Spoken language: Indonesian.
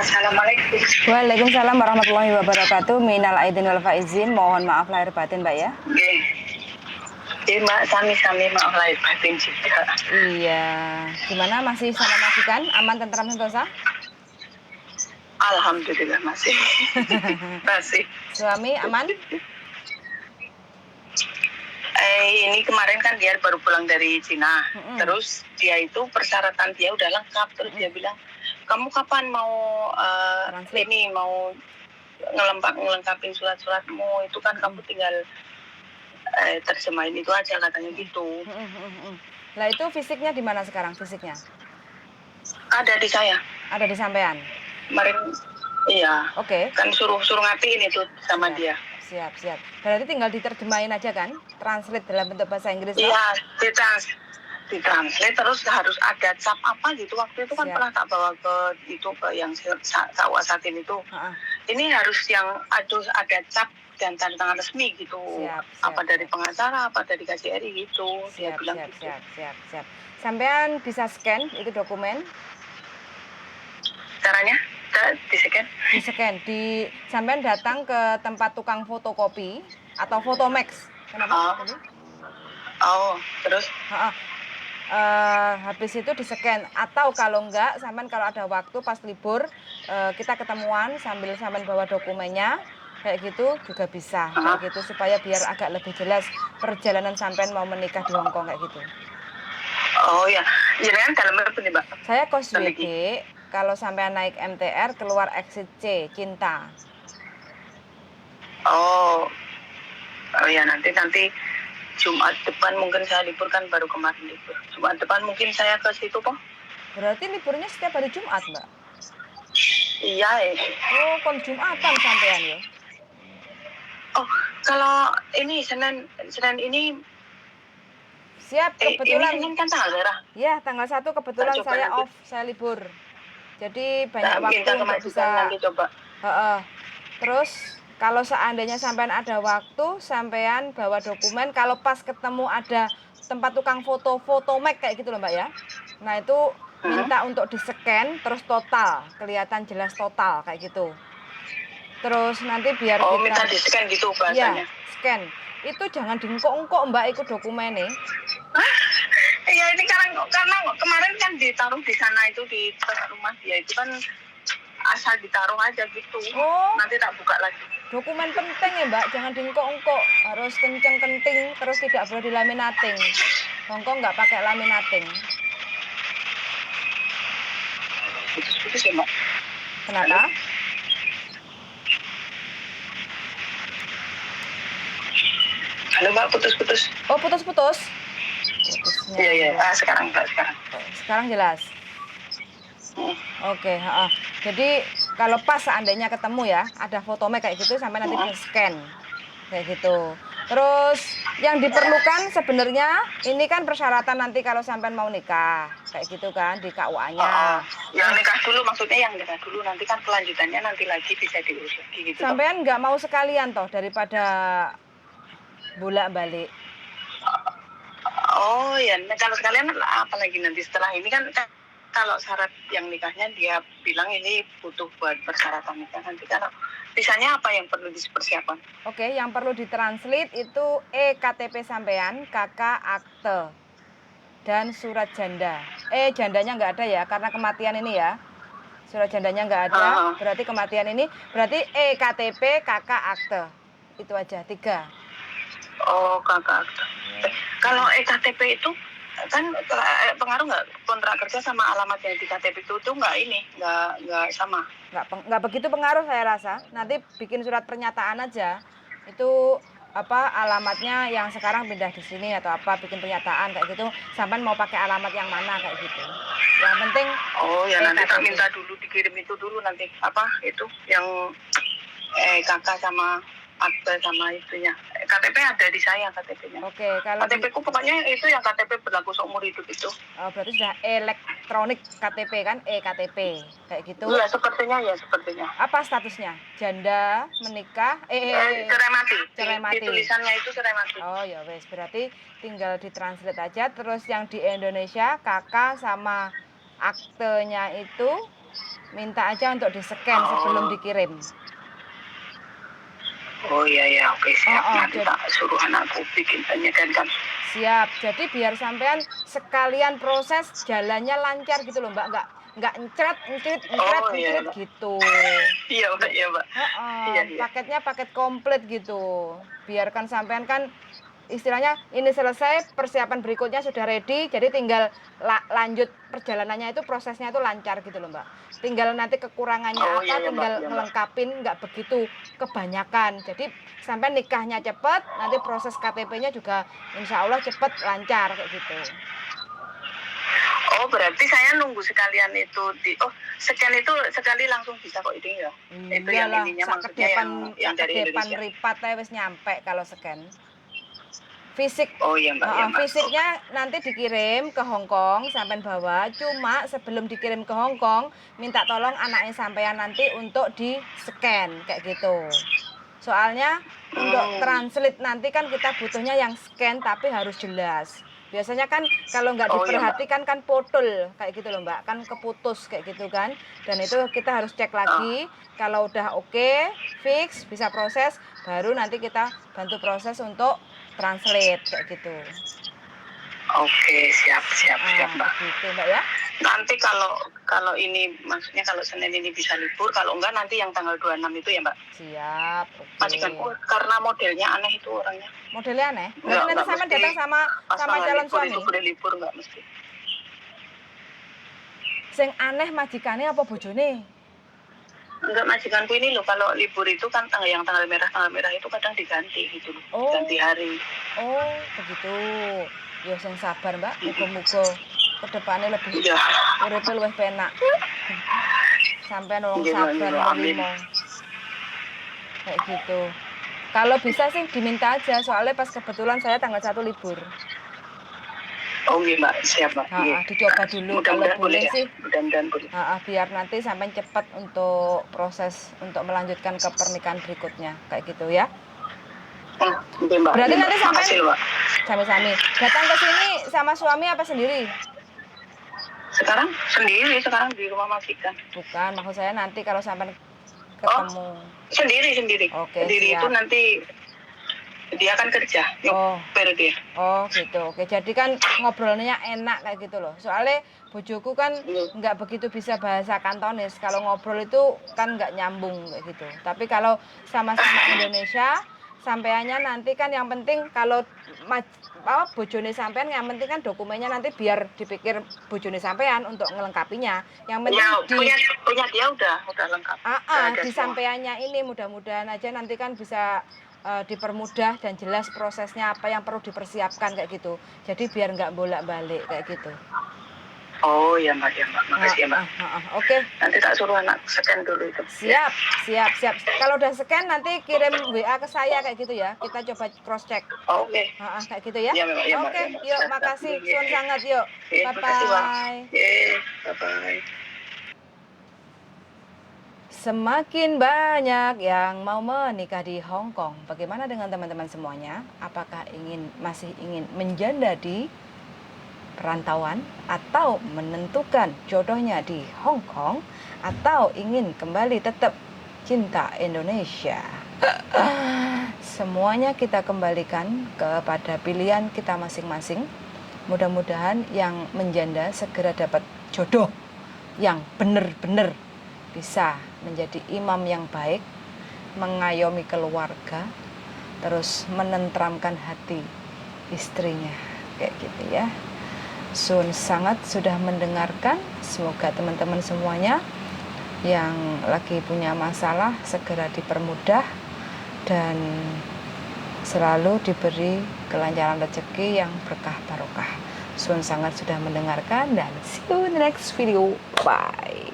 Assalamualaikum. Waalaikumsalam warahmatullahi wabarakatuh. Minal aidin wal faizin. Mohon maaf lahir batin, Mbak ya. Nggih. Nggih, Mbak, sami-sami maaf lahir batin juga. Iya. Gimana, masih sama majikan? Aman, tentram, sentosa? Alhamdulillah masih. Masih. Suami aman? Ini kemarin kan dia baru pulang dari Cina. Terus dia itu persyaratan dia udah lengkap. Terus dia bilang, "Kamu kapan mau Translate. mau ngelengkapin surat-suratmu? Itu kan kamu tinggal terjemahin itu aja," katanya gitu. Lah itu fisiknya di mana sekarang fisiknya? Ada di saya. Ada di sampean? Kemarin iya. Oke. Kan suruh ngatiin itu sama dia. Siap. Berarti tinggal diterjemahin aja kan? Translate dalam bentuk bahasa Inggris, toh? Iya, ditranslate terus harus ada cap apa gitu. Waktu itu kan pernah tak bawa ke yang saya wasatin itu. Ini harus yang ada cap dan tanda tangan resmi gitu. Apa dari pengacara, apa dari KJRI gitu. Dia bilang gitu. Siap. Sampean bisa scan itu dokumen? Caranya? Di-scan? Di-scan. Sampean datang ke tempat tukang fotokopi atau Fotomax. Kenapa? Oh, terus? Habis itu di-scan. Atau kalau enggak, sampean kalau ada waktu pas libur, kita ketemuan sambil sampean bawa dokumennya. Kayak gitu juga bisa. Kayak gitu supaya biar agak lebih jelas perjalanan sampean mau menikah di Hong Kong kayak gitu. Oh ya, jenengan dalam apa nih, Mbak? Saya kos WD. Kalau sampean naik MTR keluar exit C, Cinta. Oh ya, nanti Jumat depan mungkin saya libur, kan baru kemarin libur. Jumat depan mungkin saya ke situ, Pak. Berarti liburnya setiap hari Jumat, Mbak? Iya, Oh, kon Jumatan sampean ya? Oh, kalau ini Senin ini siap, kebetulan. Ini Senin kan tanggal merah. Ya, tanggal 1 kebetulan saya off, saya libur. Jadi banyak waktu untuk bisa. Nanti coba. Terus kalau seandainya sampean ada waktu, sampean bawa dokumen. Kalau pas ketemu ada tempat tukang fotomek kayak gitu loh, Mbak ya. Nah itu minta untuk di-scan terus total, kelihatan jelas total kayak gitu. Terus nanti biar kita minta di-scan gitu bahasanya. Iya, scan. Itu jangan diengkok-engkok, Mbak, itu dokumennya. Iya, ini karena kemarin kan ditaruh di sana itu di rumah dia itu kan asal ditaruh aja gitu. Nanti tak buka lagi. Dokumen penting ya, Mbak, jangan diengkok-engkok, harus kenceng-kenting, terus tidak boleh dilaminating. Hongkong nggak pakai laminating. Putus ya, Mbak. Kenapa? Halo, Mbak, putus-putus. Oh, putus-putus. Iya. Sekarang Mbak, sekarang jelas. Oke, jadi kalau pas seandainya ketemu ya, ada fotomek kayak gitu, sampai nanti di scan kayak gitu. Terus yang diperlukan sebenarnya ini kan persyaratan nanti kalau sampai mau nikah kayak gitu kan di KUA-nya. Yang nikah dulu, maksudnya yang nikah dulu, nanti kan kelanjutannya nanti lagi bisa diurus lagi gitu. Sampean nggak mau sekalian toh daripada bolak-balik. Oh ya, kalau sekalian apalagi nanti setelah ini kan kalau syarat yang nikahnya dia bilang ini butuh buat persyaratan nikah, nanti kalau misalnya apa yang perlu dipersiapkan? Oke, yang perlu ditranslate itu KTP sampean, KK akte, dan surat janda. Jandanya nggak ada ya, karena kematian ini ya. Surat jandanya nggak ada, berarti kematian ini, berarti KTP, KK akte. Itu aja, 3. Oh, KK akte. Kalau KTP itu kan pengaruh nggak kontrak kerja sama alamat yang di KTP itu nggak sama? Nggak begitu pengaruh saya rasa. Nanti bikin surat pernyataan aja. Itu alamatnya yang sekarang pindah di sini atau apa, bikin pernyataan kayak gitu. Sampai mau pakai alamat yang mana kayak gitu. Yang penting. Oh ya, nanti tak minta dulu dikirim itu dulu nanti itu yang kakak sama akte sama itunya. KTP ada di saya KTP-nya. Oke, kalau KTP-ku pokoknya itu yang KTP berlaku seumur hidup itu. Oh, berarti sudah elektronik KTP kan, KTP kayak gitu. Iya, sepertinya. Apa statusnya? Janda, menikah, cerai mati. Di tulisannya itu cerai mati. Oh ya wes, berarti tinggal ditranslate aja. Terus yang di Indonesia KK sama aktenya itu minta aja untuk di-scan sebelum dikirim. Oh iya, oke, siap. Nanti jadi, tak suruh anakku bikin penyekan. Siap. Jadi biar sampean sekalian proses jalannya lancar gitu loh, Mbak. Nggak encret gitu. Iya, Mbak. Iya. Paketnya paket komplit gitu. Biarkan sampean kan istilahnya ini selesai, persiapan berikutnya sudah ready, jadi tinggal lanjut perjalanannya itu, prosesnya itu lancar gitu loh, Mbak. Tinggal nanti kekurangannya tinggal ngelengkapin, nggak begitu kebanyakan. Jadi sampai nikahnya cepet, nanti proses KTP-nya juga insya Allah cepet, lancar kayak gitu. Oh, berarti saya nunggu sekalian itu scan itu sekali langsung bisa kok ini ya? Itu yang ininya maksudnya yang dari Indonesia. Ripat wis nyampe kalau scan. Fisik. Oh iya, Mbak. Fisiknya nanti dikirim ke Hong Kong sampai bawa. Cuma sebelum dikirim ke Hong Kong, minta tolong anaknya sampean nanti untuk di-scan kayak gitu. Soalnya untuk translate nanti kan kita butuhnya yang scan tapi harus jelas. Biasanya kan kalau nggak diperhatikan kan potol kayak gitu loh, Mbak. Kan keputus kayak gitu kan. Dan itu kita harus cek lagi. Kalau udah oke, fix, bisa proses, baru nanti kita bantu proses untuk translate kayak gitu. Oke, siap, Mbak. Gitu, Mbak ya. Nanti kalau ini maksudnya kalau Senin ini bisa libur, kalau enggak nanti yang tanggal 26 itu ya, Mbak. Siap. Majikanku karena modelnya aneh itu orangnya. Modelnya aneh? Berarti nanti sama datang sama calon suami. Itu boleh libur enggak mesti. Sing aneh majikannya apa bojone? Enggak, majikanku ini loh, kalau libur itu kan tanggal merah itu kadang diganti gitu loh. Ganti hari. Oh, begitu. Ya sing sabar, Mbak. Muga-muga kedepannya lebih uripe luwih penak. Sampai nolong sabar nerimo. Kayak gitu. Kalau bisa sih diminta aja, soalnya pas kebetulan saya tanggal 1 libur. Oh iya, Mbak, siap, Mbak. Dicoba dulu kalau boleh sih. Mudah-mudahan boleh. Biar nanti sampai cepat untuk proses untuk melanjutkan ke pernikahan berikutnya, kayak gitu ya. Mbak. Berarti nanti sampai sami-sami. Datang ke sini sama suami apa sendiri? Sekarang di rumah majikan. Bukan, maksud saya nanti kalau sampai ketemu. Sendiri. Oke, sendiri itu nanti dia kan kerja. Dia. Oh gitu. Oke, jadi kan ngobrolnya enak kayak gitu loh. Soalnya bojoku kan nggak begitu bisa bahasa Kantonis. Kalau ngobrol itu kan nggak nyambung kayak gitu. Tapi kalau sama-sama Indonesia, sampeannya nanti kan yang penting kalau bojone sampean, yang penting kan dokumennya nanti biar dipikir bojone sampean untuk ngelengkapinya. Yang penting punya dia udah lengkap. Di sampeannya ini mudah-mudahan aja nanti kan bisa dipermudah dan jelas prosesnya apa yang perlu dipersiapkan kayak gitu. Jadi biar nggak bolak-balik kayak gitu. Oh ya, Mbak. Makasih ya, Mbak. Oke. Nanti tak suruh anak scan dulu itu. Siap. Kalau udah scan nanti kirim WA ke saya kayak gitu ya. Kita coba cross check. Oke. Kayak gitu ya. Oke. Yuk, makasih. Suun sangat yuk. Bye-bye. Bye-bye. Semakin banyak yang mau menikah di Hong Kong. Bagaimana dengan teman-teman semuanya? Apakah masih ingin menjanda di perantauan atau menentukan jodohnya di Hong Kong, atau ingin kembali tetap cinta Indonesia? Semuanya kita kembalikan kepada pilihan kita masing-masing. Mudah-mudahan yang menjanda segera dapat jodoh yang benar-benar bisa menjadi imam yang baik, mengayomi keluarga, terus menentramkan hati istrinya, kayak gitu ya. Sun sangat sudah mendengarkan. Semoga teman-teman semuanya yang lagi punya masalah segera dipermudah dan selalu diberi kelancaran rezeki yang berkah barokah. Sun sangat sudah mendengarkan dan see you in the next video. Bye.